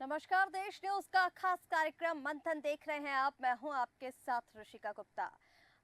नमस्कार, देश न्यूज का खास कार्यक्रम मंथन देख रहे हैं आप। मैं हूं आपके साथ ऋषिका गुप्ता।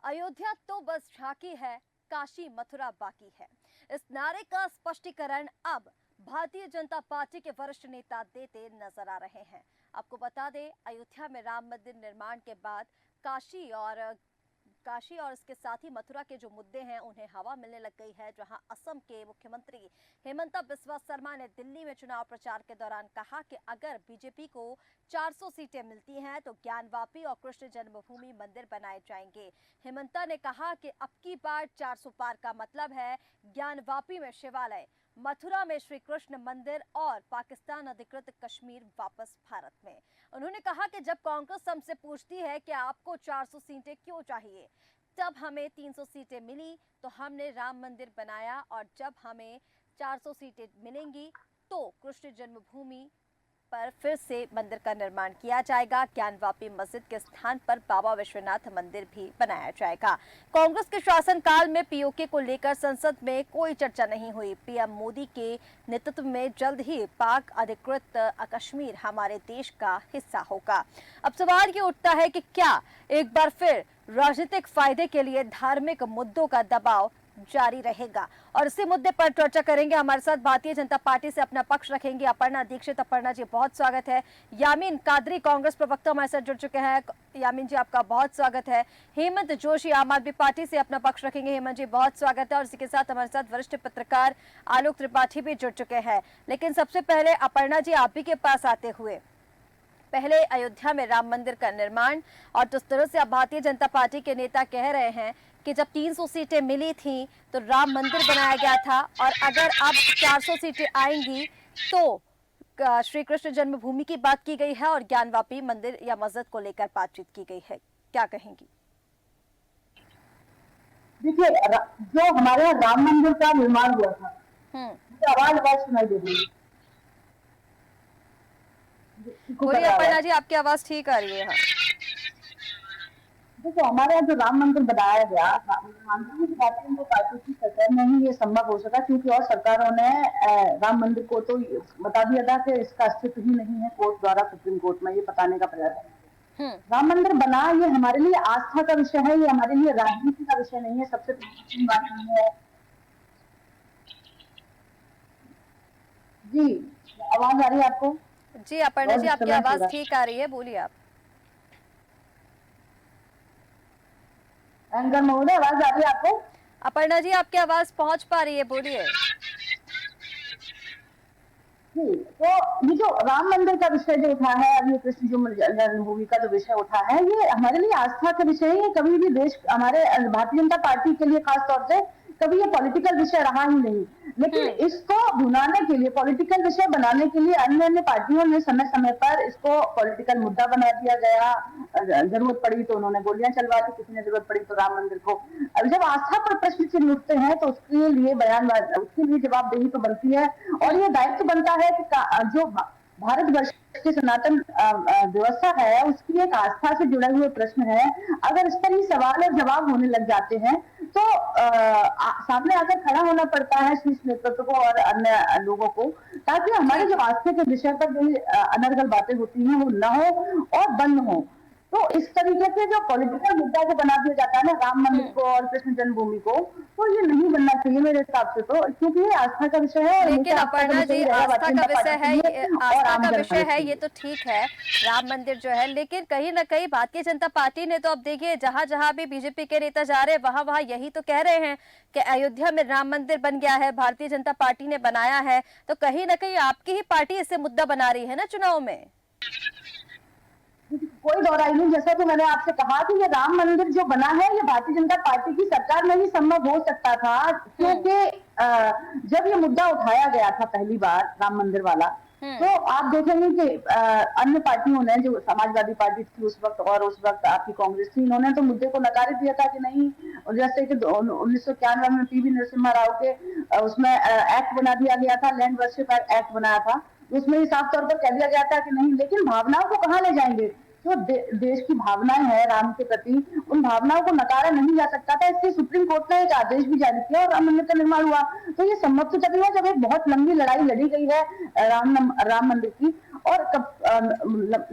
अयोध्या तो बस झांकी है, काशी मथुरा बाकी है। इस नारे का स्पष्टीकरण अब भारतीय जनता पार्टी के वरिष्ठ नेता देते नजर आ रहे हैं। आपको बता दें, अयोध्या में राम मंदिर निर्माण के बाद काशी और इसके साथ ही मथुरा के जो मुद्दे हैं उन्हें हवा मिलने लग गई है। जहां असम के मुख्यमंत्री हेमंता बिस्वा शर्मा ने दिल्ली में चुनाव प्रचार के दौरान कहा कि अगर बीजेपी को 400 सीटें मिलती हैं तो ज्ञानवापी और कृष्ण जन्मभूमि मंदिर बनाए जाएंगे। हेमंता ने कहा कि अब की बार 400 पार का मतलब है ज्ञानवापी में शिवालय, मथुरा में श्री कृष्ण मंदिर और पाकिस्तान अधिकृत कश्मीर वापस भारत में। उन्होंने कहा कि जब कांग्रेस हमसे पूछती है कि आपको 400 सीटें क्यों चाहिए, तब हमें 300 सीटें मिली तो हमने राम मंदिर बनाया, और जब हमें 400 सीटें मिलेंगी तो कृष्ण जन्मभूमि पर फिर से मंदिर का निर्माण किया जाएगा। ज्ञानवापी मस्जिद के स्थान पर बाबा विश्वनाथ मंदिर भी बनाया जाएगा। कांग्रेस के शासनकाल में पीओके को लेकर संसद में कोई चर्चा नहीं हुई। पीएम मोदी के नेतृत्व में जल्द ही पाक अधिकृत कश्मीर हमारे देश का हिस्सा होगा। अब सवाल ये उठता है कि क्या एक बार फिर राजनीतिक फायदे के लिए धार्मिक मुद्दों का दबाव जारी रहेगा। और इसी मुद्दे पर चर्चा करेंगे। हमारे साथ भारतीय जनता पार्टी से अपना पक्ष रखेंगे अपर्णा दीक्षित। अपर्णा जी, बहुत स्वागत है। यामीन कादरी, कांग्रेस प्रवक्ता, हमारे साथ जुड़ चुके हैं। यामीन जी, आपका बहुत स्वागत है। हेमंत जोशी, आम आदमी पार्टी से अपना पक्ष रखेंगे। हेमंत जी, बहुत स्वागत है। और इसी के साथ हमारे साथ वरिष्ठ पत्रकार आलोक त्रिपाठी भी जुड़ चुके हैं। लेकिन सबसे पहले अपर्णा जी, आप ही के पास आते हुए, पहले अयोध्या में राम मंदिर का निर्माण और जिस तरह से अब भारतीय जनता पार्टी के नेता कह रहे हैं कि जब 300 सीटें मिली थी तो राम मंदिर बनाया गया था, और अगर अब 400 सीटें आएंगी तो श्री कृष्ण जन्मभूमि की बात की गई है और ज्ञानवापी मंदिर या मस्जिद को लेकर बातचीत की गई है। क्या कहेंगी? देखिए, जो हमारे यहाँ राम मंदिर का निर्माण हुआ था, मुझे आवाज आवाज सुनाई दे रही है। बोलिए अपर्णा जी, आपकी आवाज ठीक आ रही है। हाँ, देखो, हमारे यहाँ जो राम मंदिर बनाया गया, भारतीय जनता पार्टी की सरकार में ही ये संभव हो सका, क्योंकि और सरकारों ने राम मंदिर को तो बता दिया था कि इसका अस्तित्व ही नहीं है। कोर्ट द्वारा सुप्रीम कोर्ट में ये बताने का प्रयास है। राम मंदिर बना, ये हमारे लिए आस्था का विषय है, ये हमारे लिए राजनीति का विषय नहीं है। सबसे महत्वपूर्ण बात ये है। जी, आवाज आ रही है आपको? जी अपर्णा जी, आपकी आवाज ठीक आ रही है, बोलिए आप। एंकर महोदय, आवाज आ रही है आपको? अपर्णा जी, आपकी आवाज पहुंच पा रही है, बोलिए। जी, तो ये जो राम मंदिर का विषय जो उठा है, अब ये कृष्ण जन्मभूमि का जो विषय उठा है, ये हमारे लिए आस्था का विषय है। कभी भी देश, हमारे भारतीय जनता पार्टी के लिए खास तौर से कभी ये पॉलिटिकल विषय रहा ही नहीं। लेकिन इसको भुनाने के लिए, पॉलिटिकल विषय बनाने के लिए अन्य अन्य पार्टियों ने समय समय पर इसको पॉलिटिकल मुद्दा बना दिया गया। जरूरत पड़ी तो उन्होंने गोलियां चलवा दी, किसी ने जरूरत पड़ी तो राम मंदिर को। अब जब आस्था पर प्रश्न चिन्ह उठते हैं तो उसके लिए उसके लिए जवाबदेही तो बनती है, और ये दायित्व बनता है कि जो भारतवर्ष की सनातन व्यवस्था है, उसकी एक आस्था से जुड़े हुए प्रश्न है। अगर इस पर ही सवाल और जवाब होने लग जाते हैं तो सामने आकर खड़ा होना पड़ता है शीर्ष नेतृत्व को और अन्य लोगों को, ताकि हमारे जो आस्था के विषय पर जो अनर्गल बातें होती हैं वो न हो और बंद हो। तो इस तरीके से जो पॉलिटिकल मुद्दा जो बना दिया जाता है ना, राम मंदिर को और कृष्ण जन्मभूमि को, तो ये नहीं बनना चाहिए मेरे हिसाब से, तो क्योंकि ये आस्था का विषय है। लेकिन अपर्णा जी, आस्था का विषय है, आस्था का विषय है, ये तो ठीक है, राम मंदिर जो है, लेकिन कहीं ना कहीं भारतीय जनता पार्टी ने तो, अब देखिए, जहां जहां भी बीजेपी के नेता जा रहे हैं वहां वहां यही तो कह रहे हैं कि अयोध्या में राम मंदिर बन गया है, भारतीय जनता पार्टी ने बनाया है। तो कहीं ना कहीं आपकी ही पार्टी इसे मुद्दा बना रही है ना चुनाव में। कोई दोहराई नहीं। जैसा कि मैंने आपसे कहा कि ये राम मंदिर जो बना है, ये भारतीय जनता पार्टी की सरकार में ही संभव हो सकता था, क्योंकि जब ये मुद्दा उठाया गया था पहली बार राम मंदिर वाला, तो आप देखेंगे कि अन्य पार्टियों ने, जो समाजवादी पार्टी थी उस वक्त और उस वक्त आपकी कांग्रेस थी, इन्होंने तो मुद्दे को नकार दिया था कि नहीं। जैसे कि 1991 में पीवी नरसिम्हा राव के उसमें एक्ट बना दिया गया था, लैंड वर्शिप एक्ट बनाया था, उसमें ही साफ तौर पर कह दिया गया था कि नहीं। लेकिन भावनाओं को कहाँ ले जाएंगे? जो देश की भावनाएं हैं राम के प्रति, उन भावनाओं को नकारा नहीं जा सकता था। इसलिए सुप्रीम कोर्ट ने एक आदेश भी जारी किया और राम मंदिर का निर्माण हुआ। तो ये संभव तो तभी है जब एक बहुत लंबी लड़ाई लड़ी गई है राम मंदिर की, और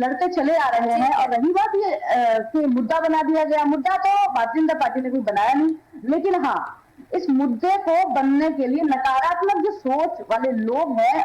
लड़ते चले आ रहे हैं। और रही बात ये कि मुद्दा बना दिया गया, मुद्दा तो भारतीय जनता पार्टी ने कोई बनाया नहीं, लेकिन हाँ, इस मुद्दे को बनने के लिए नकारात्मक जो सोच वाले लोग हैं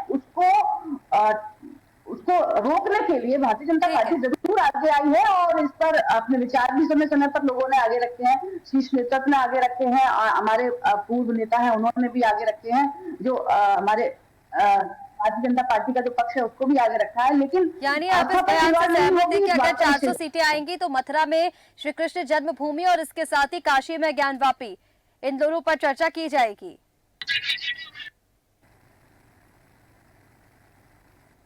उसको रोकने के लिए भारतीय जनता पार्टी जरूर आगे आई है और इस पर अपने विचार भी समय समय पर लोगों ने आगे रखे हैं, शीर्ष नेतृत्व ने आगे रखे हैं, हमारे पूर्व नेता हैं उन्होंने भी आगे रखे हैं, जो हमारे भारतीय जनता पार्टी का जो पक्ष है उसको भी आगे रखा है। लेकिन यानी आप इस बयान से सहमत हैं कि अगर 400 सीटें आएंगी तो मथुरा में श्री कृष्ण जन्मभूमि और इसके साथ ही काशी में ज्ञानवापी, इन दोनों पर चर्चा की जाएगी?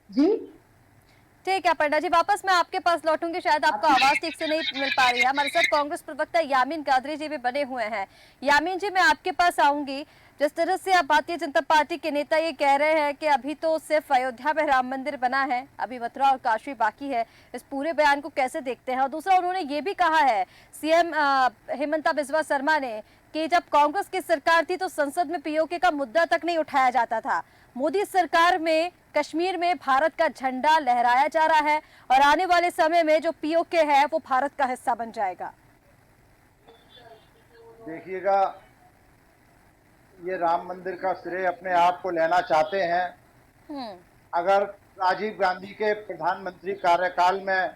जी ठीक है अपर्णा जी, वापस मैं आपके पास लौटूंगी, शायद आपको आवाज ठीक से नहीं मिल पा रही है। हमारे साथ कांग्रेस प्रवक्ता यामीन कादरी जी भी बने हुए हैं। यामीन जी, मैं आपके पास आऊंगी। जिस तरह से अब भारतीय जनता पार्टी के नेता ये कह रहे हैं कि अभी तो सिर्फ अयोध्या में राम मंदिर बना है, अभी मथुरा और काशी बाकी है, इस पूरे बयान को कैसे देखते हैं? और दूसरा, उन्होंने ये भी कहा है सीएम हेमंता बिस्वा शर्मा ने कि जब कांग्रेस की सरकार थी तो संसद में पीओके का मुद्दा तक नहीं उठाया जाता था, मोदी सरकार में कश्मीर में भारत का झंडा लहराया जा रहा है और आने वाले समय में जो पीओके है वो भारत का हिस्सा बन जाएगा। देखिएगा, ये राम मंदिर का श्रेय अपने आप को लेना चाहते हैं। अगर राजीव गांधी के प्रधानमंत्री कार्यकाल में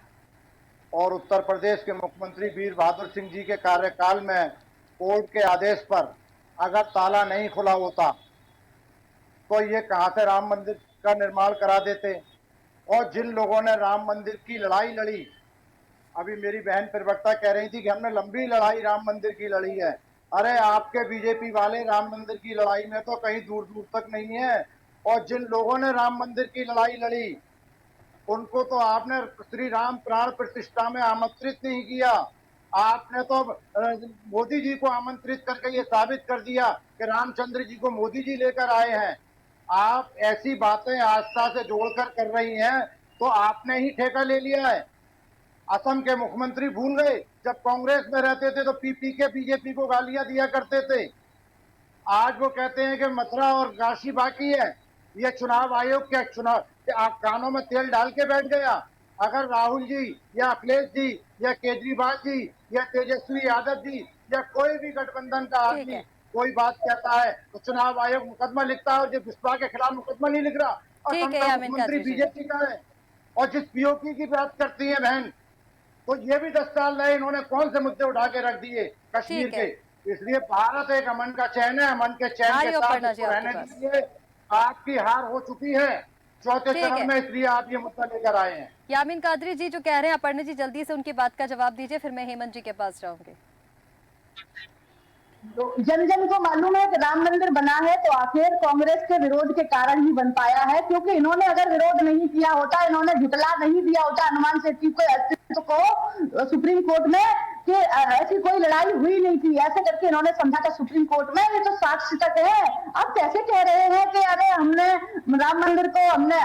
और उत्तर प्रदेश के मुख्यमंत्री वीर बहादुर सिंह जी के कार्यकाल में कोर्ट के आदेश पर अगर ताला नहीं खुला होता तो ये कहां से राम मंदिर का निर्माण करा देते। और जिन लोगों ने राम मंदिर की लड़ाई लड़ी, अभी मेरी बहन प्रवक्ता कह रही थी कि हमने लंबी लड़ाई राम मंदिर की लड़ी है, अरे आपके बीजेपी वाले राम मंदिर की लड़ाई में तो कहीं दूर दूर तक नहीं है। और जिन लोगों ने राम मंदिर की लड़ाई लड़ी उनको तो आपने श्री राम प्राण प्रतिष्ठा में आमंत्रित नहीं किया, आपने तो मोदी जी को आमंत्रित करके ये साबित कर दिया कि रामचंद्र जी को मोदी जी लेकर आए हैं। आप ऐसी बातें आस्था से जोड़कर कर रही हैं तो आपने ही ठेका ले लिया है। असम के मुख्यमंत्री भूल गए, जब कांग्रेस में रहते थे तो पी के बीजेपी को गालियां दिया करते थे। आज वो कहते हैं कि मथुरा और काशी बाकी है। ये चुनाव आयोग क्या चुनाव आप कानों में तेल डाल के बैठ गया? अगर राहुल जी या अखिलेश जी या केजरीवाल जी या तेजस्वी यादव जी या कोई भी गठबंधन का आदमी कोई बात कहता है तो चुनाव आयोग मुकदमा लिखता है, और जो बिस्वा के खिलाफ मुकदमा नहीं लिख रहा। और मुख्यमंत्री बीजेपी का है और जिस पीओके की बात करती है बहन, तो ये भी 10 साल रहे, इन्होंने कौन से मुद्दे उठा के रख दिए कश्मीर के। इसलिए भारत एक अमन का चैन है, अमन के चैन के साथ रहने दीजिए। आपकी हार हो चुकी है चौथे चरण में, इसलिए आप ये मुद्दा लेकर आए हैं। यामीन कादरी जी जो कह रहे हैं, अपर्णा जी जल्दी से उनकी बात का जवाब दीजिए, फिर मैं हेमंत जी के पास जाऊंगी। तो जन जन को मालूम है कि राम मंदिर बना है तो आखिर कांग्रेस के विरोध के कारण ही बन पाया है, क्योंकि इन्होंने अगर विरोध नहीं किया होता, इन्होंने झुटला नहीं दिया होता हनुमान सेठी के अस्तित्व को सुप्रीम कोर्ट में कि ऐसी कोई लड़ाई हुई नहीं थी, ऐसे करके इन्होंने समझा था सुप्रीम कोर्ट में। ये तो साक्ष्य तक है। अब कैसे कह रहे हैं कि अरे हमने राम मंदिर को हमने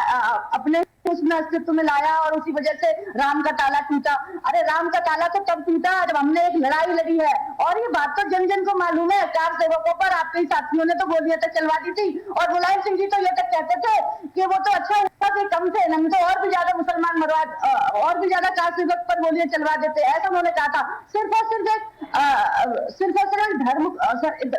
अपने उसमें अस्तित्व में लाया और उसी वजह से राम का ताला टूटा। अरे राम का ताला तो तब टूटा जब हमने एक लड़ाई लड़ी है, और ये बात तो जन जन को मालूम है। 4 सेवकों पर आपके साथियों ने तो गोलियां तक चलवा दी थी, और मुलायम सिंह जी तो ये तक कहते थे कि वो तो अच्छा हुआ कि कम थे, हम तो और भी ज्यादा मुसलमान मरवा और भी ज्यादा 4 सेवक पर गोलियां चलवा देते, ऐसा उन्होंने कहा था। सिर्फ और सिर्फ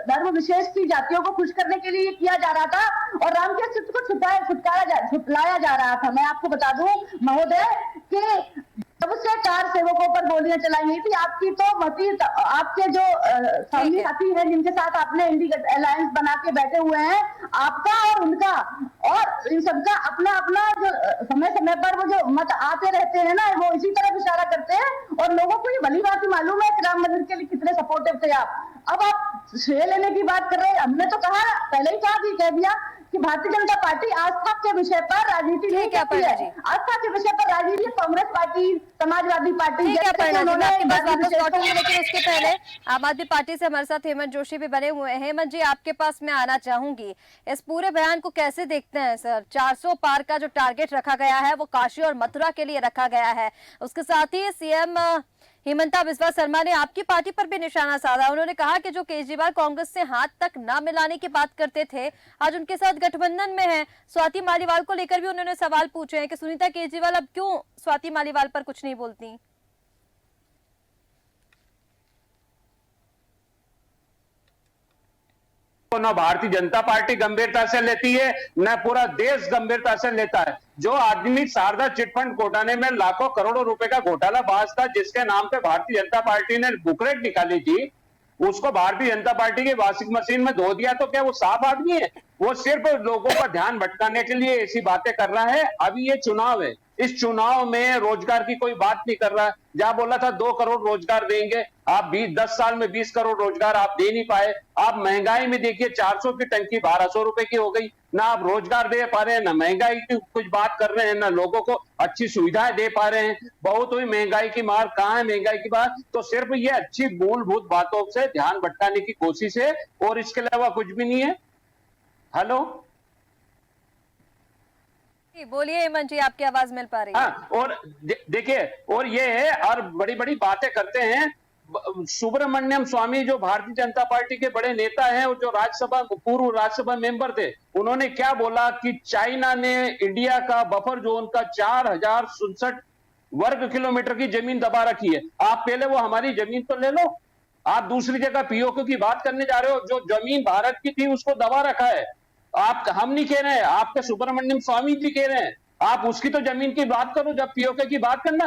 धर्म विशेष की जातियों को खुश करने के लिए किया जा रहा था और राम के अस्तित्व को छुटलाया जा रहा था। मैं आपको बता दूं महोदय कि जब से 4 सेवकों पर गोलियां चलाई गई थी, आपकी तो मती आपके जो साथी हैं जिनके साथ आपने इंडी अलायंस बना के बैठे हुए हैं, आपका और उनका और इन सबका अपना अपना जो समय समय पर वो जो मत आते रहते हैं ना, वो इसी तरफ इशारा करते हैं और लोगों को ये भली बात ही मालूम है कि राम मंदिर के लिए कितने सपोर्टिव थे आप। अब आप श्रेय लेने की बात कर रहे हैं। हमने तो कहा, पहले ही कह दिया कि भारतीय जनता पार्टी आस्था के विषय पर राजनीति नहीं करती है। आस्था के विषय पर राजनीति कांग्रेस पार्टी, समाजवादी पार्टी, लेकिन उसके पहले आम आदमी पार्टी से हमारे साथ हेमंत जोशी भी बने हुए हैं। हेमंत जी, आपके पास मैं आना चाहूंगी, इस पूरे बयान को कैसे देखते हैं सर? 400 पार का जो टारगेट रखा गया है वो काशी और मथुरा के लिए रखा गया है, उसके साथ ही सीएम हेमंता बिस्वा शर्मा ने आपकी पार्टी पर भी निशाना साधा। उन्होंने कहा कि जो केजरीवाल कांग्रेस से हाथ तक ना मिलाने की बात करते थे, आज उनके साथ गठबंधन में हैं। स्वाति मालीवाल को लेकर भी उन्होंने सवाल पूछे हैं कि सुनीता केजरीवाल अब क्यों स्वाति मालीवाल पर कुछ नहीं बोलती। तो न भारतीय जनता पार्टी गंभीरता से लेती है, न पूरा देश गंभीरता से लेता है। जो आदमी शारदा चिटफंड घोटाले में लाखों करोड़ों रुपए का घोटालाबाज था, जिसके नाम पे भारतीय जनता पार्टी ने बुकलेट निकाली थी, उसको भारतीय जनता पार्टी की वॉशिंग मशीन में धो दिया, तो क्या वो साफ आदमी है? वो सिर्फ लोगों का ध्यान भटकाने के लिए ऐसी बातें कर रहा है। अभी ये चुनाव है, इस चुनाव में रोजगार की कोई बात नहीं कर रहा। जहां बोला था 2 करोड़ रोजगार देंगे, आप 10 साल में 20 करोड़ रोजगार आप दे नहीं पाए। आप महंगाई में देखिए 400 की टंकी 1200 रुपए की हो गई। ना आप रोजगार दे पा रहे हैं, ना महंगाई की कुछ बात कर रहे हैं, ना लोगों को अच्छी सुविधाएं दे पा रहे हैं। बहुत हुई महंगाई की मार, कहां है महंगाई की बात? तो सिर्फ ये अच्छी मूलभूत बातों से ध्यान भटकाने की कोशिश है और इसके अलावा कुछ भी नहीं है। हेलो, बोलिए हेमंत जी, आपकी आवाज मिल पा रही है। हाँ, और देखिए, और ये है, और बड़ी बड़ी बातें करते हैं। सुब्रमण्यम स्वामी जो भारतीय जनता पार्टी के बड़े नेता हैं और जो राज्यसभा पूर्व राज्यसभा मेंबर थे, उन्होंने क्या बोला कि चाइना ने इंडिया का बफर जोन का 4067 वर्ग किलोमीटर की जमीन दबा रखी है। आप पहले वो हमारी जमीन तो ले लो। आप दूसरी जगह पीओके की बात करने जा रहे हो। जो जमीन भारत की थी उसको दबा रखा है। आप, हम नहीं कह रहे हैं, आपके सुब्रमण्यम स्वामी जी कह रहे हैं। आप उसकी तो जमीन की बात करो जब पीओके की बात करना।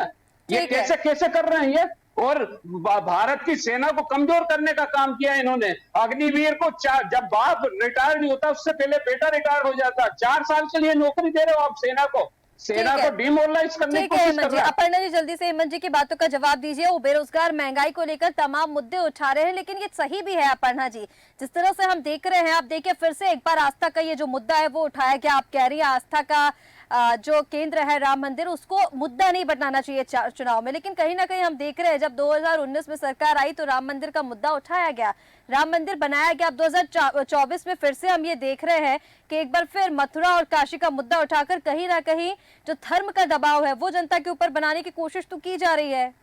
ये कैसे कैसे कर रहे हैं ये? और भारत की सेना को कमजोर करने का काम किया इन्होंने। अग्निवीर को जब बाप रिटायर नहीं होता उससे पहले बेटा रिटायर हो जाता। 4 साल के लिए नौकरी दे रहे हो आप सेना को डिमोरलाइज करने की कोशिश कर रहे हैं। अपर्णा जी, जल्दी से हेमंत जी की बातों का जवाब दीजिए। वो बेरोजगार, महंगाई को लेकर तमाम मुद्दे उठा रहे हैं, लेकिन ये सही भी है अपर्णा जी, जिस तरह से हम देख रहे हैं। आप देखिए फिर से एक बार आस्था का ये जो मुद्दा है वो उठाया गया। आप कह रही है आस्था का जो केंद्र है राम मंदिर, उसको मुद्दा नहीं बनाना चाहिए चुनाव में, लेकिन कहीं ना कहीं हम देख रहे हैं जब 2019 में सरकार आई तो राम मंदिर का मुद्दा उठाया गया, राम मंदिर बनाया गया। अब 2024 में फिर से हम ये देख रहे हैं कि एक बार फिर मथुरा और काशी का मुद्दा उठाकर कहीं ना कहीं जो धर्म का दबाव है वो जनता के ऊपर बनाने की कोशिश तो की जा रही है।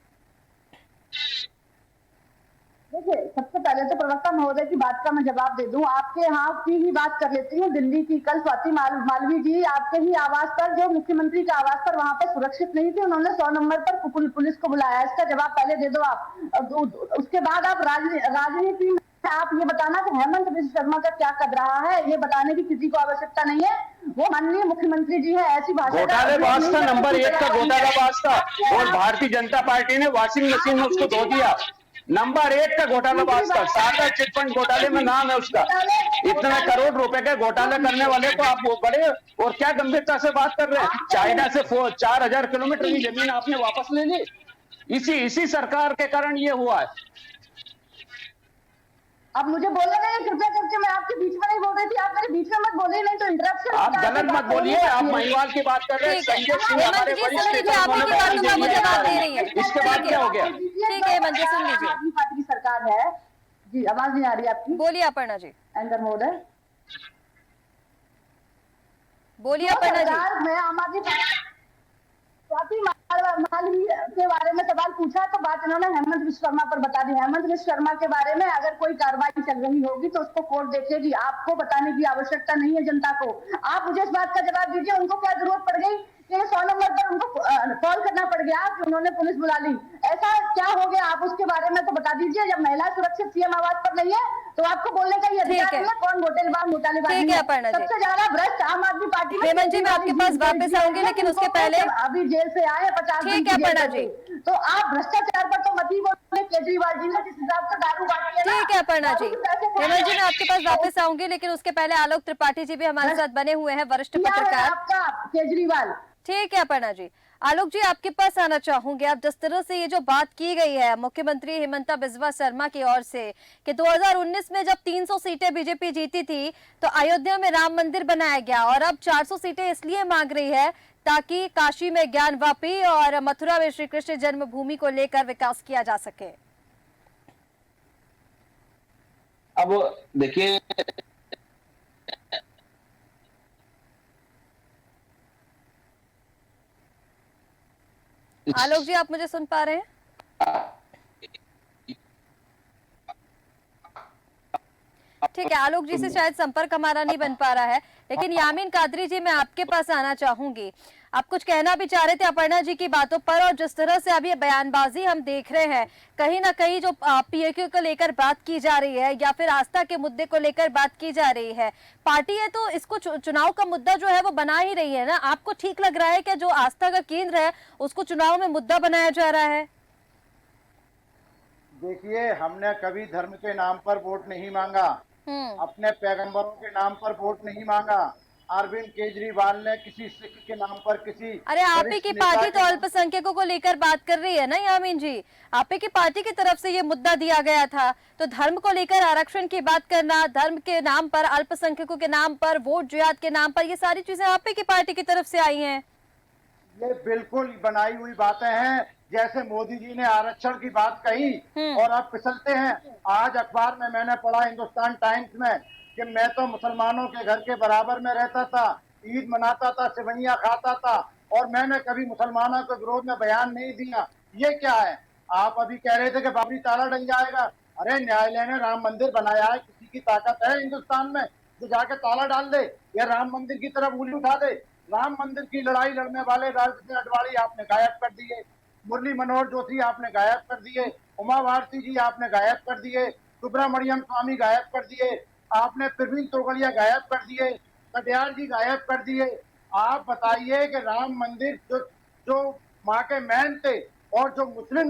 देखिए, सबसे पहले तो प्रवक्ता महोदय की बात का मैं जवाब दे दूं। आपके यहाँ की ही बात कर लेती हूँ, दिल्ली की। कल स्वाति मालवी जी आपके ही आवास पर, जो मुख्यमंत्री के आवास पर वहां पर सुरक्षित नहीं थे, उन्होंने 100 नंबर पर पुलिस को बुलाया। इसका जवाब पहले दे दो आप। उसके बाद आप राजनीति में आप ये बताना कि हेमंत बिस्वा शर्मा का क्या कर रहा है, ये बताने की किसी को आवश्यकता नहीं है। वो माननीय मुख्यमंत्री जी है, ऐसी भाषा घोटालेबाज था, नंबर 1 का घोटालेबाज था, और भारतीय जनता पार्टी ने वॉशिंग मशीन में उसको धो दिया। नंबर 1 का घोटालाबाज था। शारदा चिटफंड घोटाले में नाम है उसका। इतने करोड़ रुपए के घोटाले करने वाले को आप वो बड़े और क्या गंभीरता से बात कर रहे हैं? चाइना से 4000 किलोमीटर की जमीन आपने वापस ले ली। इसी सरकार के कारण ये हुआ है। अब मुझे बोलने नहीं, कृपया करके, मैं आपके बीच में नहीं बोल रही थी, आप मेरे बीच में मत बोलिए, नहीं तो इंटरप्शन। आप गलत मत बोलिए। आप महिवाल की बात कर रहे हैं। संजय सिंह हमारे वरिष्ठ नेता, इसके बाद क्या हो गया? ठीक है हेमंत जी, सुन लीजिए। आम आदमी पार्टी की सरकार है जी। आवाज नहीं आ रही आपकी? बोलिए अपर्णा जी। एंकर महोदय बोलिए अपर्णा जी। मैं आम आदमी स्वाति मालवी के बारे में सवाल पूछा तो बात इन्होंने हेमंत बिस्वा शर्मा पर बता दी। हेमंत बिस्वा शर्मा के बारे में अगर कोई कार्रवाई चल रही होगी तो उसको कोर्ट देखेगी। आपको बताने की आवश्यकता नहीं है जनता को। आप मुझे इस बात का जवाब दीजिए, उनको क्या जरूरत पड़ गई कि 100 नंबर पर उनको कॉल करना पड़ गया कि उन्होंने पुलिस बुला ली? ऐसा क्या हो गया? आप उसके बारे में तो बता दीजिए। जब महिला सुरक्षित सीएम आवाज पर नहीं है तो आपको बोलने का ये अधिकार है। कौन घोटालेबाज है? सबसे ज्यादा भ्रष्ट आम आदमी पार्टी में। हेमंत जी, मैं आपके पास वापस आऊंगी, लेकिन उसके पहले अभी जेल से आए 50 दिन ठीक है अपर्णा जी। तो आप भ्रष्टाचार पर तो मत ही बोले। केजरीवाल जी ने जिस हिसाब से दारू बांटी है। ठीक है अपर्णा जी। हेमंत जी, मैं आपके पास वापस आऊंगी, लेकिन उसके पहले आलोक त्रिपाठी जी भी हमारे साथ बने हुए हैं, वरिष्ठ पत्रकार। आपका केजरीवाल। ठीक है अपर्णा जी। आलोक जी, आपके पास आना चाहूंगे। आप जिस तरह से ये जो बात की गई है मुख्यमंत्री हेमंता बिस्वा शर्मा की ओर से कि 2019 में जब 300 सीटें बीजेपी जीती थी तो अयोध्या में राम मंदिर बनाया गया, और अब 400 सीटें इसलिए मांग रही है ताकि काशी में ज्ञानवापी और मथुरा में श्री कृष्ण जन्मभूमि को लेकर विकास किया जा सके। अब देखिए, आलोक जी, आप मुझे सुन पा रहे हैं? ठीक है, आलोक जी से शायद संपर्क हमारा नहीं बन पा रहा है, लेकिन यामीन कादरी जी मैं आपके पास आना चाहूंगी। आप कुछ कहना भी चाह रहे थे अपर्णा जी की बातों पर, और जिस तरह से अभी बयानबाजी हम देख रहे हैं, कहीं ना कहीं जो पीएक्यू को लेकर बात की जा रही है या फिर आस्था के मुद्दे को लेकर बात की जा रही है, पार्टी है तो इसको चुनाव का मुद्दा जो है वो बना ही रही है ना। आपको ठीक लग रहा है कि जो आस्था का केंद्र है उसको चुनाव में मुद्दा बनाया जा रहा है? देखिए, हमने कभी धर्म के नाम पर वोट नहीं मांगा, अपने पैगंबरों के नाम पर वोट नहीं मांगा। अरविंद केजरीवाल ने किसी सिख के नाम पर किसी, अरे आप ही की पार्टी तो अल्पसंख्यकों को लेकर बात कर रही है ना यामीन जी, आप ही की पार्टी की तरफ से ये मुद्दा दिया गया था। तो धर्म को लेकर आरक्षण की बात करना, धर्म के नाम पर, अल्पसंख्यकों के नाम पर, वोट जिहाद के नाम पर, ये सारी चीजें आप ही की पार्टी की तरफ से आई हैं। ये बिल्कुल बनाई हुई बातें हैं। जैसे मोदी जी ने आरक्षण की बात कही और अब फिसलते हैं। आज अखबार में मैंने पढ़ा, हिंदुस्तान टाइम्स में, कि मैं तो मुसलमानों के घर के बराबर में रहता था, ईद मनाता था, सेवइयां खाता था, और मैंने कभी मुसलमानों के विरोध में बयान नहीं दिया। ये क्या है? आप अभी कह रहे थे कि बाबरी ताला डल जाएगा। अरे न्यायालय ने राम मंदिर बनाया है, किसी की ताकत है हिंदुस्तान में जो जाके ताला डाल दे या राम मंदिर की तरफ उंगली उठा दे? राम मंदिर की लड़ाई लड़ने वाले राजनीति अडवाणी आपने गायब कर दिए, मुरली मनोहर जोशी आपने गायब कर दिए, उमा भारती जी आपने गायब कर दिए, सुब्रमण्यम स्वामी गायब कर दिए, आपने प्रवीण तोगड़िया गायब कर दिए, कटियार जी गायब कर दिए। आप बताइए कि राम मंदिर जो माँ के मैन थे और जो मुस्लिम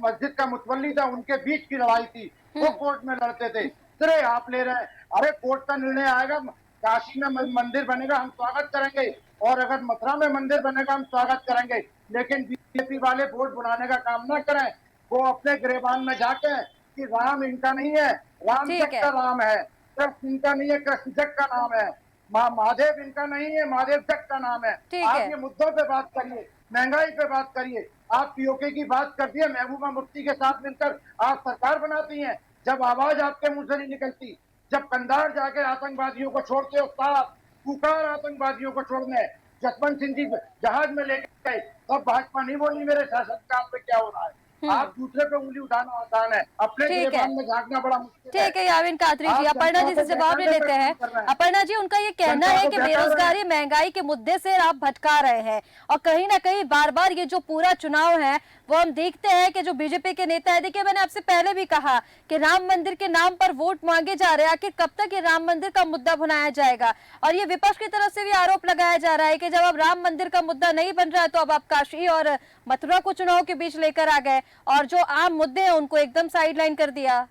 मस्जिद का मुतवल्ली था, उनके बीच की लड़ाई थी, वो कोर्ट में लड़ते थे। सिरे आप ले रहे हैं। अरे कोर्ट का निर्णय आएगा, काशी में मंदिर बनेगा, हम स्वागत करेंगे, और अगर मथुरा में मंदिर बनेगा हम स्वागत करेंगे। लेकिन बीजेपी वाले वोट बनाने का काम ना करें, वो अपने गिरेबान में जाके कि राम इनका नहीं है, राम जग का राम है, कृष्ण इनका नहीं है, कृष्ण जग का नाम है, महादेव इनका नहीं है, महादेव जग का नाम है। आप ये मुद्दों पे बात करिए, महंगाई पे बात करिए। आप पीओके की बात करती है, महबूबा मुफ्ती के साथ मिलकर आप सरकार बनाती हैं, जब आवाज आपके मुंह से नहीं निकलती। जब कंधार जाके आतंकवादियों को छोड़ते हो, साफ पुकार आतंकवादियों को छोड़ने, जसवंत सिंह जी जहाज में लेके गए, तब भाजपा नहीं बोली मेरे शासन काल पे क्या हो रहा है। आप दूसरे पे उंगली उठाना आसान है, अपने गिरबान में झांकना बड़ा मुश्किल है। ठीक है यामीन कादरी जी, अपर्णा जी से जवाब ले लेते हैं। अपर्णा जी, उनका ये कहना है कि बेरोजगारी, महंगाई के मुद्दे से आप भटका रहे हैं, और कहीं ना कहीं बार बार ये जो पूरा चुनाव है वो हम देखते हैं कि जो बीजेपी के नेता है, देखिए मैंने आपसे पहले भी कहा कि राम मंदिर के नाम पर वोट मांगे जा रहे हैं, आखिर कब तक ये राम मंदिर का मुद्दा बनाया जाएगा? और ये विपक्ष की तरफ से भी आरोप लगाया जा रहा है कि जब अब राम मंदिर का मुद्दा नहीं बन रहा है तो अब आप काशी और मथुरा को चुनाव के बीच लेकर आ गए, और जो आम मुद्दे हैं उनको एकदम साइडलाइन कर दिया।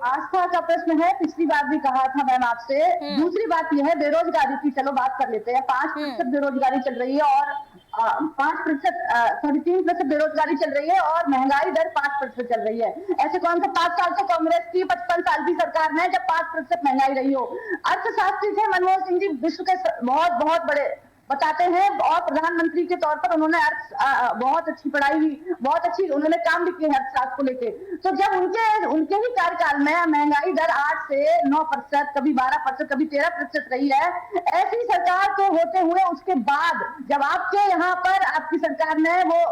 आस्था का प्रश्न है, पिछली बार भी कहा था मैम आपसे। दूसरी बात यह है बेरोजगारी की, चलो बात कर लेते हैं। 5% बेरोजगारी चल रही है, और 3% बेरोजगारी चल रही है, और महंगाई दर 5% चल रही है। ऐसे कौन सा 5 साल से कांग्रेस की 55 साल की सरकार है जब 5% महंगाई रही हो? अर्थशास्त्री थे मनमोहन सिंह जी, विश्व के बहुत बहुत बड़े बताते हैं, और प्रधानमंत्री के तौर पर उन्होंने बहुत अच्छी पढ़ाई हुई, बहुत अच्छी उन्होंने काम भी किए अर्थशास्त्र को लेके। तो जब उनके ही कार्यकाल में महंगाई दर 8 से 9%, कभी 12%, कभी 13% रही है, ऐसी सरकार को होते हुए उसके बाद जब आपके यहाँ पर आपकी सरकार ने वो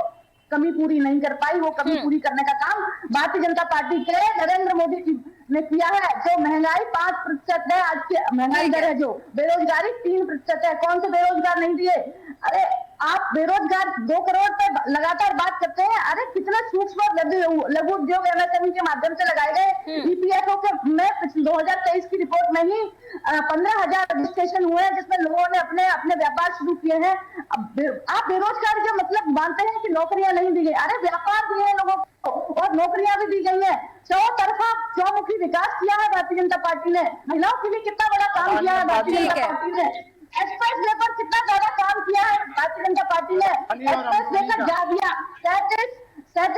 कमी पूरी नहीं कर पाई, वो कमी पूरी करने का काम भारतीय जनता पार्टी के नरेंद्र मोदी जी ने किया है। जो महंगाई 5% है, आज की महंगाई दर है, जो बेरोजगारी 3% है, कौन से बेरोजगार नहीं दिए? अरे आप बेरोजगार 2 करोड़ पे लगातार बात करते हैं। अरे कितना सूक्ष्म लघु उद्योग एमएसएमई के माध्यम से लगाए गए ईपीएफओ के में 2023 की रिपोर्ट में ही 15,000 रजिस्ट्रेशन हुए हैं, जिसमें लोगों ने अपने व्यापार शुरू किए हैं। आप बेरोजगार जो मतलब मानते हैं कि नौकरियां नहीं दी गई, अरे व्यापार दिए हैं लोगों को और नौकरियां भी दी गई है। चौतरफा चौमुखी विकास किया है भारतीय जनता पार्टी ने। महिलाओं के लिए कितना बड़ा काम किया है भारतीय जनता पार्टी ने। एक्सप्रेस वे पर कितना ज्यादा काम किया है भारतीय जनता पार्टी ने। एक्सप्रेस वे का जा दिया 37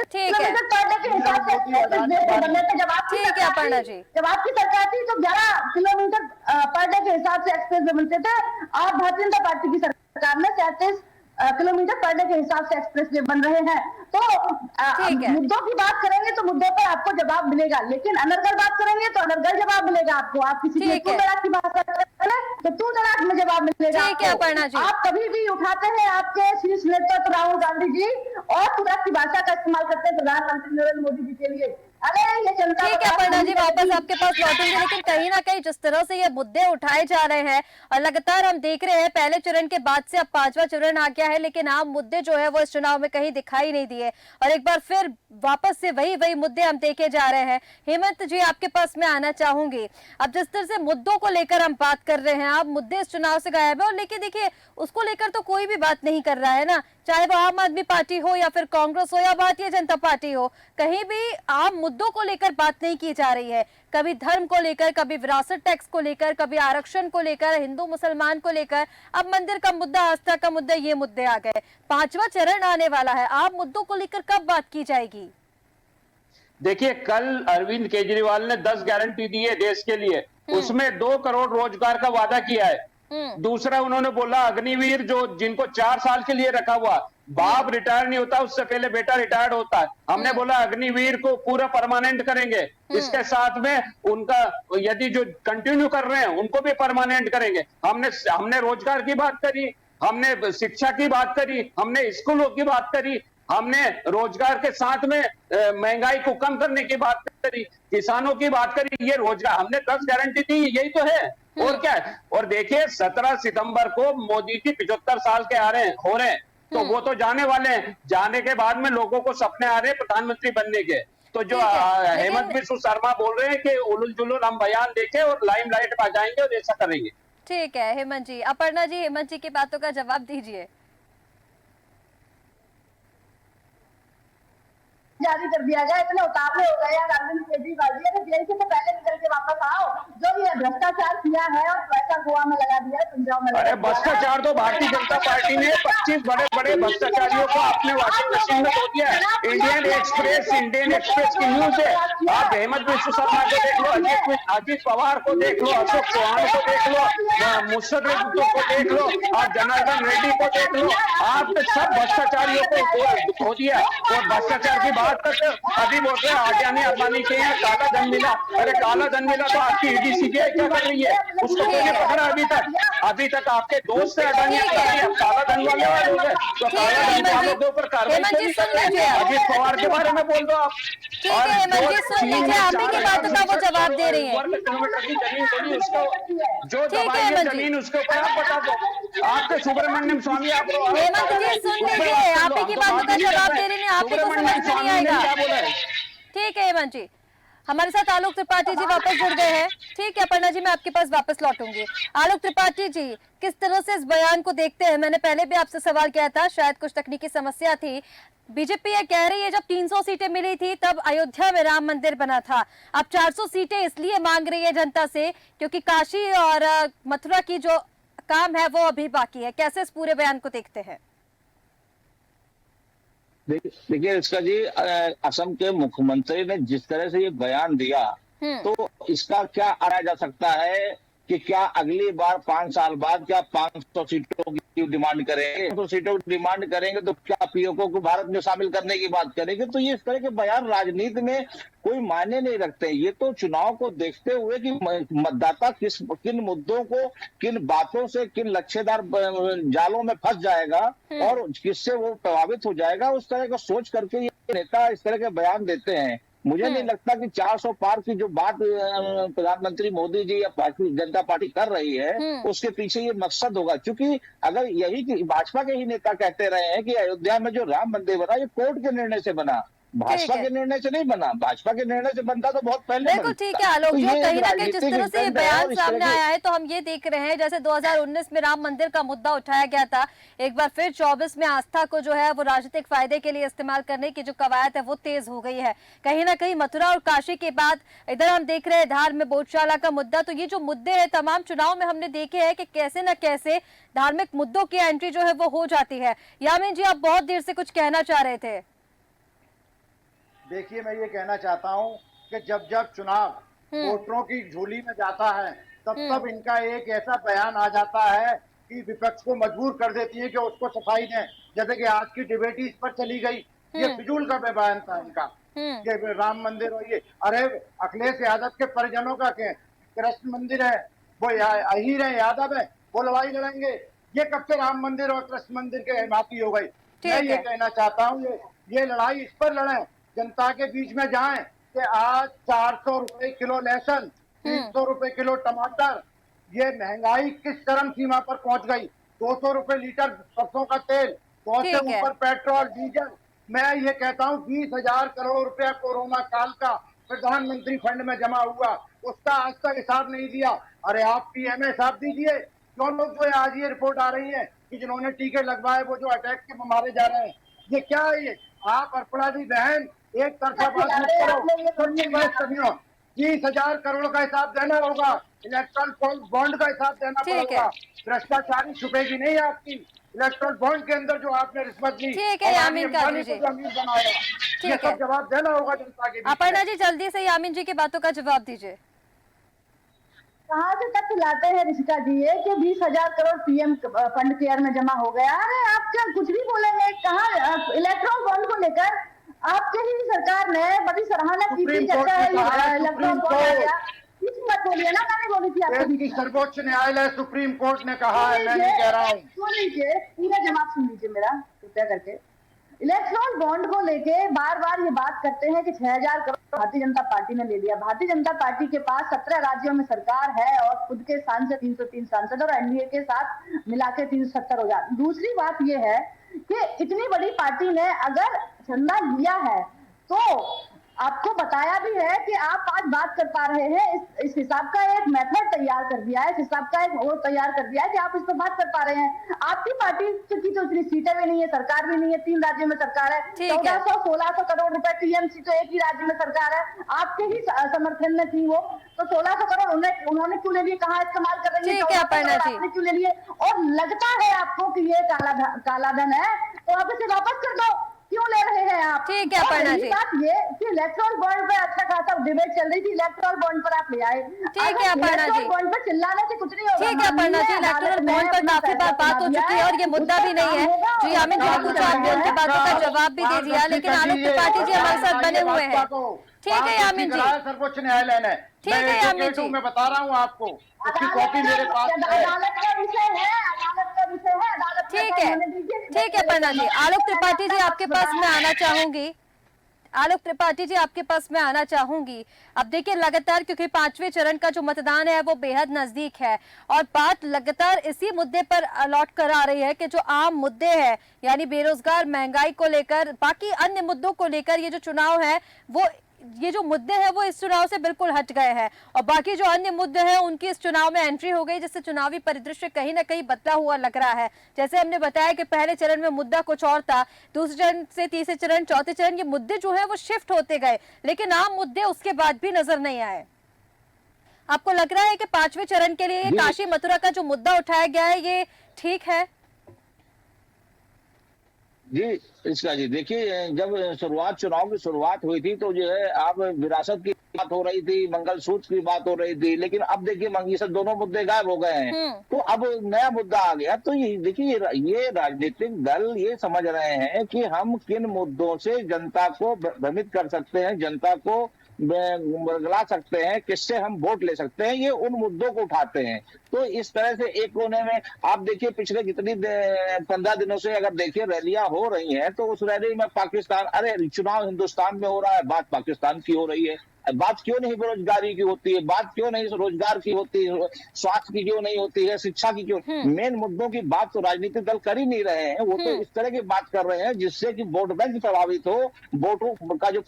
किलोमीटर पर डे के हिसाब से एक्सप्रेस वे पे बनने थे। जब आपकी सरकार थी तो 11 किलोमीटर पर डे के हिसाब से एक्सप्रेस वे बनते थे, और भारतीय जनता पार्टी की सरकार में 37 किलोमीटर पर डे के हिसाब से एक्सप्रेस वे बन रहे हैं। तो मुद्दों की बात करेंगे तो मुद्दों पर आपको जवाब मिलेगा, लेकिन अनर्गल बात करेंगे तो अनर्गल जवाब मिलेगा आपको। आप किसी की तड़ाक की बात करें तो तू तड़ाक में जवाब मिलेगा आपको। आप कभी भी उठाते हैं आपके शीर्ष नेता तो राहुल गांधी जी और तड़ाक की भाषा का इस्तेमाल करते हैं प्रधानमंत्री नरेंद्र मोदी जी के लिए। अरे ये जनता ठीक है अपर्णा जी, वापस आपके पास लौटेंगे, लेकिन कहीं ना कहीं जिस तरह से ये मुद्दे उठाए जा रहे हैं और लगातार हम देख रहे हैं पहले चरण के बाद से अब पांचवा चरण आ गया है, लेकिन आम मुद्दे जो है वो इस चुनाव में कहीं दिखाई नहीं दिए और एक बार फिर वापस से वही मुद्दे हम देखे जा रहे हैं। हेमंत जी, आपके पास मैं आना चाहूंगी। अब जिस तरह से मुद्दों को लेकर हम बात कर रहे हैं, आप मुद्दे इस चुनाव से गायब है और लेकिन देखिए उसको लेकर तो कोई भी बात नहीं कर रहा है ना, चाहे वो आम आदमी पार्टी हो या फिर कांग्रेस हो या भारतीय जनता पार्टी हो, कहीं भी आम मुद्दों को लेकर बात नहीं की जा रही है। कभी धर्म को लेकर, कभी विरासत टैक्स को लेकर, कभी आरक्षण को लेकर, हिंदू मुसलमान को लेकर, अब मंदिर का मुद्दा, आस्था का मुद्दा, ये मुद्दे आ गए। पांचवा चरण आने वाला है, आम मुद्दों को लेकर कब बात की जाएगी? देखिए, कल अरविंद केजरीवाल ने 10 गारंटी दी है देश के लिए, उसमें 2 करोड़ रोजगार का वादा किया है। दूसरा उन्होंने बोला अग्निवीर जो जिनको 4 साल के लिए रखा हुआ, बाप रिटायर नहीं होता उससे पहले बेटा रिटायर्ड होता है, हमने बोला अग्निवीर को पूरा परमानेंट करेंगे। इसके साथ में उनका यदि जो कंटिन्यू कर रहे हैं उनको भी परमानेंट करेंगे। हमने रोजगार की बात करी, हमने शिक्षा की बात करी, हमने स्कूलों की बात करी, हमने रोजगार के साथ में महंगाई को कम करने की बात करी, किसानों की बात करी, ये रोजगार हमने 10 गारंटी दी, यही तो है और क्या है। और देखिए 17 सितंबर को मोदी जी 75 साल के हो रहे हैं, तो वो तो जाने वाले हैं, जाने के बाद में लोगों को सपने आ रहे हैं प्रधानमंत्री बनने के। तो जो हेमंत बिस्वा शर्मा बोल रहे हैं कि उलुल जुलुल हम बयान देके और लाइमलाइट में आ जाएंगे और ऐसा करेंगे। ठीक है हेमंत जी। अपर्णा जी, हेमंत जी की बातों का जवाब दीजिए। जारी कर दिया गया, इतने उतावले हो गए यार अरविंद केजरीवाल जी, तो जेल से तो पहले निकल के वापस आओ। जो ये भ्रष्टाचार किया है और पैसा गोवा में लगा दिया, पंजाब में। अरे भ्रष्टाचार तो भारतीय जनता पार्टी ने 25 बड़े बड़े भ्रष्टाचारियों को अपने वॉशिंग मशीन में धो दिया है। इंडियन एक्सप्रेस की न्यूज है, आप हेमंत बिस्वा शर्मा को देख लो, अजीत पवार को देख लो, अशोक चौहान को देख लो, मुशर्रफ को देख लो, आप जनार्दन रेड्डी को देख लो, आपने सब भ्रष्टाचारियों को धो दिया। और भ्रष्टाचार की बात करते अभी बोल रहे हैं आडियानी अंबानी के यहाँ काला धन मिला। अरे काला धन मिला तो आपकी ईडी सीबीआई क्या कर रही है, उसको कोई पकड़ा अभी तक आपके दोस्त है अडानी काला धन वाले हो गए, तो काला धन वालों के ऊपर कार्रवाई अजीत पवार के बारे में बोल दो आप। ठीक है हेमंत जी, सुन लीजिए, आप ही की बातों का वो जवाब दे रही है। किलोमीटर की जमीन बोली उसको, जो दबाई है जमीन उसके ऊपर आप बता दो। आपके सुब्रमण्यम स्वामी आप हेमंत जी सुन लीजिए, आप ही की बातों का जवाब दे रही है, आप ही को समझ में नहीं आएगा। ठीक है हेमंत जी, हमारे साथ आलोक त्रिपाठी जी वापस जुड़ गए हैं। ठीक है अपर्णा जी, मैं आपके पास वापस लौटूंगी। आलोक त्रिपाठी जी, किस तरह से इस बयान को देखते हैं? मैंने पहले भी आपसे सवाल किया था, शायद कुछ तकनीकी समस्या थी। बीजेपी ये कह रही है जब 300 सीटें मिली थी तब अयोध्या में राम मंदिर बना था, अब 400 सीटें इसलिए मांग रही है जनता से क्योंकि काशी और मथुरा की जो काम है वो अभी बाकी है। कैसे इस पूरे बयान को देखते हैं? देखिए इसका जी, असम के मुख्यमंत्री ने जिस तरह से ये बयान दिया, तो इसका क्या आया जा सकता है कि क्या अगली बार 5 साल बाद क्या 500 सीटों की डिमांड करेंगे? 500 सीटों की डिमांड करेंगे तो क्या पीओके को भारत में शामिल करने की बात करेंगे? तो ये इस तरह के बयान राजनीति में कोई मायने नहीं रखते। ये तो चुनाव को देखते हुए कि मतदाता किन मुद्दों को, किन बातों से, किन लक्ष्यदार जालों में फंस जाएगा और किससे वो प्रभावित हो जाएगा, उस तरह का सोच करके ये नेता इस तरह के बयान देते हैं। मुझे नहीं लगता कि 400 पार की जो बात प्रधानमंत्री मोदी जी या भारतीय जनता पार्टी कर रही है उसके पीछे ये मकसद होगा। क्योंकि अगर यही भाजपा के ही नेता कहते रहे हैं कि अयोध्या में जो राम मंदिर बना ये कोर्ट के निर्णय से बना, भाजपा के निर्णय से नहीं बना, भाजपा के निर्णय से बनता तो बहुत पहले। बिल्कुल ठीक है आलोक, जो कहीं ना कहीं जिस तरह से ये बयान सामने आया है तो हम ये देख रहे हैं जैसे 2019 में राम मंदिर का मुद्दा उठाया गया था, एक बार फिर 24 में आस्था को जो है वो राजनीतिक फायदे के लिए इस्तेमाल करने की जो कवायद है वो तेज हो गई है। कहीं ना कहीं मथुरा और काशी के बाद इधर हम देख रहे हैं धार में बोधशाला का मुद्दा। तो ये जो मुद्दे है तमाम चुनाव में हमने देखे हैं कि कैसे न कैसे धार्मिक मुद्दों की एंट्री जो है वो हो जाती है। यामिन जी, आप बहुत देर से कुछ कहना चाह रहे थे। देखिए, मैं ये कहना चाहता हूँ कि जब जब चुनाव वोटरों की झोली में जाता है तब इनका एक ऐसा बयान आ जाता है कि विपक्ष को मजबूर कर देती है कि उसको सफाई दें। जैसे कि आज की डिबेट इस पर चली गई, ये फिजूल का बयान था इनका कि राम मंदिर और ये। अरे अखिलेश यादव के परिजनों का कृष्ण मंदिर है, वो अहीर है, यादव है, वो लड़ाई लड़ेंगे। ये कब से राम मंदिर और कृष्ण मंदिर के हिमाती हो गई? मैं ये कहना चाहता हूँ ये लड़ाई इस पर लड़े, जनता के बीच में जाएं कि आज 400 रुपए किलो लहसुन, 300 रुपए किलो टमाटर, ये महंगाई किस चरम सीमा पर पहुंच गई। 200 रुपए लीटर सरसों का तेल, 100 से ठीक है। ऊपर पेट्रोल डीजल। मैं ये कहता हूँ 20,000 करोड़ रुपया कोरोना काल का प्रधानमंत्री फंड में जमा हुआ, उसका आज तक हिसाब नहीं दिया। अरे आप पीएमए हिसाब दीजिए। क्यों लोग जो है आज ये रिपोर्ट आ रही है कि जिन्होंने टीके लगवाए वो जो अटैक के मारे जा रहे हैं, ये क्या है? ये आप अर्पणा दी बहन एक तरफा बात मत करो। 20,000 करोड़ का हिसाब देना होगा, इलेक्ट्रल बॉन्ड का हिसाब देना पड़ेगा। भ्रष्टाचारी छुपेगी नहीं आपकी। इलेक्ट्रल बॉन्ड के अंदर जो आपने रिश्वत दी, ठीक है यामीन कादरी जी, अमीर बनाया, ये सब जवाब देना होगा जनता के। अपर्णा जी जल्दी से यामीन जी की बातों का जवाब दीजिए। कहाँ से तथ्य लाते हैं ऋषिका जी ये कि 20,000 करोड़ पीएम फंड केयर में जमा हो गया? अरे आप क्या कुछ भी बोलेंगे? कहाँ इलेक्ट्रॉन बॉन्ड को लेकर आपके ही सरकार ने बड़ी सराहना की थी, चर्चा है इलेक्ट्रॉन बॉन्ड आ गया। कुछ मत बोलिए ना, मैंने बोली थी आपको। सर्वोच्च न्यायालय सुप्रीम कोर्ट ने कहा है, मैं नहीं कह रहा हूँ। सुन लीजिए, पूरा जवाब सुन लीजिए मेरा कृपया करके। इलेक्ट्रॉन बॉन्ड को लेके बार बार ये बात करते हैं कि 6,000 करोड़ भारतीय जनता पार्टी ने ले लिया। भारतीय जनता पार्टी के पास 17 राज्यों में सरकार है और खुद के सांसद 303 सांसद और एनडीए के साथ मिला के 370 हो जाए। दूसरी बात ये है कि इतनी बड़ी पार्टी ने अगर चंदा लिया है तो आपको बताया भी है कि आप आज बात कर पा रहे हैं, इस हिसाब का एक मेथड तैयार कर दिया है, इस हिसाब का एक वो तैयार कर दिया है कि आप इस पर बात कर पा रहे हैं। आपकी पार्टी की तो इतनी सीटें भी नहीं है, सरकार भी नहीं है, 3 राज्यों में सरकार है, 1400-1600 करोड़ रुपए टीएमसी तो एक ही राज्य में सरकार है, आपके ही समर्थन में थी वो, तो 1600 करोड़ उन्होंने क्यों ले लिए, कहाँ इस्तेमाल कर रही है, आपने क्यों ले लिए? और लगता है आपको कि ये काला धन है तो आप इसे वापस कर दो, क्यों ले रहे हैं आप? ठीक है अपर्णा जी। बात ये कि इलेक्ट्रल बॉन्ड पे अच्छा खासा डिबेट चल रही थी, इलेक्ट्रल बॉन्ड पर आप ले आए। ठीक है अपर्णा जी, बॉन्ड पर चिल्लाने से कुछ नहीं होगा। ठीक है अपर्णा जी, इलेक्ट्रल बॉन्ड पर काफी बार बात हो चुकी है और ये मुद्दा भी नहीं है। जी यामीन जी कुछ आपने उनकी बातों का जवाब भी दे दिया, लेकिन आलोक त्रिपाठी जी हमारे साथ बने हुए हैं। ठीक है यामीन जी, सर्वोच्च न्यायालय ने, ठीक है यामीन जी, मैं बता रहा हूँ आपको, उसकी कॉपी मेरे पास है। अदालत का विषय है, अदालत का विषय है, अदालत ठीक है, ठीक है अपर्णा जी। आलोक त्रिपाठी जी आपके पास मैं आना चाहूंगी, आलोक त्रिपाठी जी आपके पास मैं आना चाहूंगी। अब देखिए लगातार क्योंकि 5वें चरण का जो मतदान है वो बेहद नजदीक है और बात लगातार इसी मुद्दे पर अलॉट करा रही है कि जो आम मुद्दे हैं यानी बेरोजगार, महंगाई को लेकर, बाकी अन्य मुद्दों को लेकर ये जो चुनाव है वो ये जो मुद्दे हैं वो इस चुनाव से बिल्कुल हट गए हैं और बाकी जो अन्य मुद्दे हैं उनकी इस चुनाव में एंट्री हो गई, जिससे चुनावी परिदृश्य कहीं ना कहीं बदला हुआ लग रहा है। जैसे हमने बताया कि पहले चरण में मुद्दा कुछ और था, दूसरे चरण से तीसरे चरण, चौथे चरण, ये मुद्दे जो है वो शिफ्ट होते गए, लेकिन आम मुद्दे उसके बाद भी नजर नहीं आए। आपको लग रहा है कि 5वें चरण के लिए काशी मथुरा का जो मुद्दा उठाया गया है ये ठीक है? जी इसका जी देखिए, जब चुनाव की शुरुआत हुई थी तो जो है आप विरासत की बात हो रही थी, मंगलसूत्र की बात हो रही थी, लेकिन अब देखिए ये सब दोनों मुद्दे गायब हो गए हैं। तो अब नया मुद्दा आ गया। तो ये देखिए ये राजनीतिक दल ये समझ रहे हैं कि हम किन मुद्दों से जनता को भ्रमित कर सकते हैं, जनता को बरगला सकते हैं, किससे हम वोट ले सकते हैं, ये उन मुद्दों को उठाते हैं। तो इस तरह से एक कोने में आप देखिए पिछले कितनी 15 दिनों से अगर देखिए रैलियां हो रही हैं तो उस रैली में पाकिस्तान, अरे चुनाव हिंदुस्तान में हो रहा है, बात पाकिस्तान की हो रही है। बात क्यों नहीं बेरोजगारी की होती है, बात क्यों नहीं रोजगार की होती है, स्वास्थ्य की क्यों नहीं होती है, शिक्षा की क्यों? मेन मुद्दों की बात तो राजनीतिक दल कर ही नहीं रहे हैं। वो तो इस तरह की बात कर रहे हैं जिससे कि वोट बैंक प्रभावित हो, वोटों का जो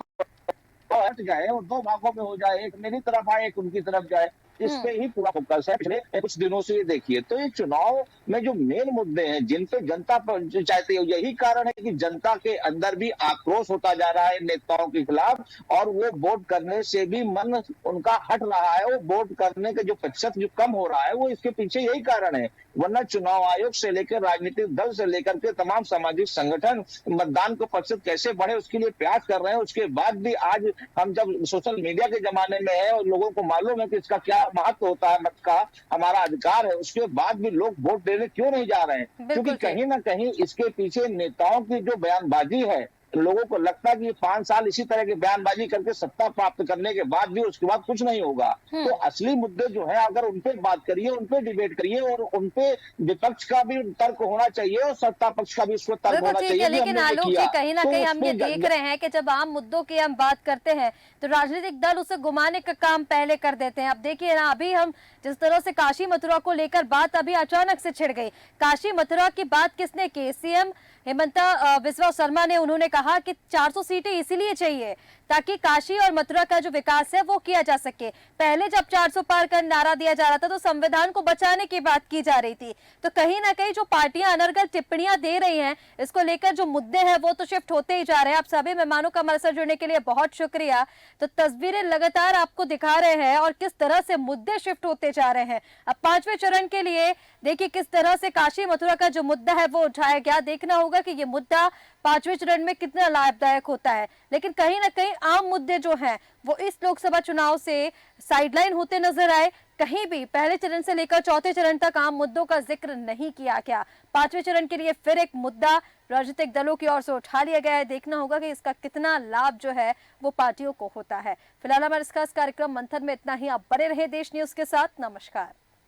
हट जाए और 2 भागों में हो जाए, एक मेरी तरफ आए, एक उनकी तरफ जाए, इस पे ही पूरा फोकस है पिछले कुछ दिनों से। ये देखिए तो ये चुनाव में जो मेन मुद्दे हैं जिन पे जनता चाहती है, यही कारण है कि जनता के अंदर भी आक्रोश होता जा रहा है नेताओं के खिलाफ और वो वोट करने से भी मन उनका हट रहा है। वो वोट करने का जो प्रतिशत जो कम हो रहा है वो इसके पीछे यही कारण है। वरना चुनाव आयोग से लेकर राजनीतिक दल से लेकर के तमाम सामाजिक संगठन मतदान को प्रतिशत कैसे बढ़े उसके लिए प्रयास कर रहे हैं। उसके बाद भी आज हम जब सोशल मीडिया के जमाने में है और लोगों को मालूम है कि इसका क्या महत्व होता है, मत का हमारा अधिकार है, उसके बाद भी लोग वोट देने क्यों नहीं जा रहे हैं? क्योंकि कहीं ना कहीं इसके पीछे नेताओं की जो बयानबाजी है लोगों को लगता है कि 5 साल इसी तरह की बयानबाजी करके सत्ता प्राप्त करने के बाद भी उसके बाद कुछ नहीं होगा, तो असली मुद्दे जो है अगर उन पे बात करिए, उन पे डिबेट करिए और उन पे विपक्ष का भी तर्क होना चाहिए और सत्ता पक्ष का भी उसमें तर्क होना चाहिए। लेकिन आलोक जी, कहीं ना कहीं हम ये देख रहे हैं कि जब आम मुद्दों की हम बात करते हैं तो राजनीतिक दल उसे घुमाने का काम पहले कर देते हैं। अब देखिए ना, अभी हम जिस तरह से काशी मथुरा को लेकर बात अभी अचानक से छिड़ गई। काशी मथुरा की बात किसने की? सीएम हेमंता बिस्वा शर्मा ने। उन्होंने कहा कि 400 सीटें इसीलिए चाहिए ताकि काशी और मथुरा का जो विकास है वो किया जा सके। पहले जब 400 पार कर नारा दिया जा रहा था तो संविधान को बचाने की बात की जा रही थी। तो कहीं ना कहीं जो पार्टियां अनर्गल टिप्पणियां दे रही हैं, इसको लेकर जो मुद्दे हैं वो तो शिफ्ट होते ही जा रहे हैं। आप सभी मेहमानों का हमारे साथ जुड़ने के लिए बहुत शुक्रिया। तो तस्वीरें लगातार आपको दिखा रहे हैं और किस तरह से मुद्दे शिफ्ट होते जा रहे हैं। अब 5वें चरण के लिए देखिए किस तरह से काशी मथुरा का जो मुद्दा है वो उठाया गया। देखना होगा कि ये मुद्दा 5वें चरण में कितना लाभदायक होता है। लेकिन कहीं ना कहीं आम मुद्दे जो हैं वो इस लोकसभा चुनाव से साइडलाइन होते नजर आए। कहीं भी पहले चरण से लेकर 4थे चरण तक आम मुद्दों का जिक्र नहीं किया गया। 5वें चरण के लिए फिर एक मुद्दा राजनीतिक दलों की ओर से उठा लिया गया है। देखना होगा कि इसका कितना लाभ जो है वो पार्टियों को होता है। फिलहाल हमारे इस खास कार्यक्रम मंथन में इतना ही। आप बने रहे देश न्यूज के साथ। नमस्कार।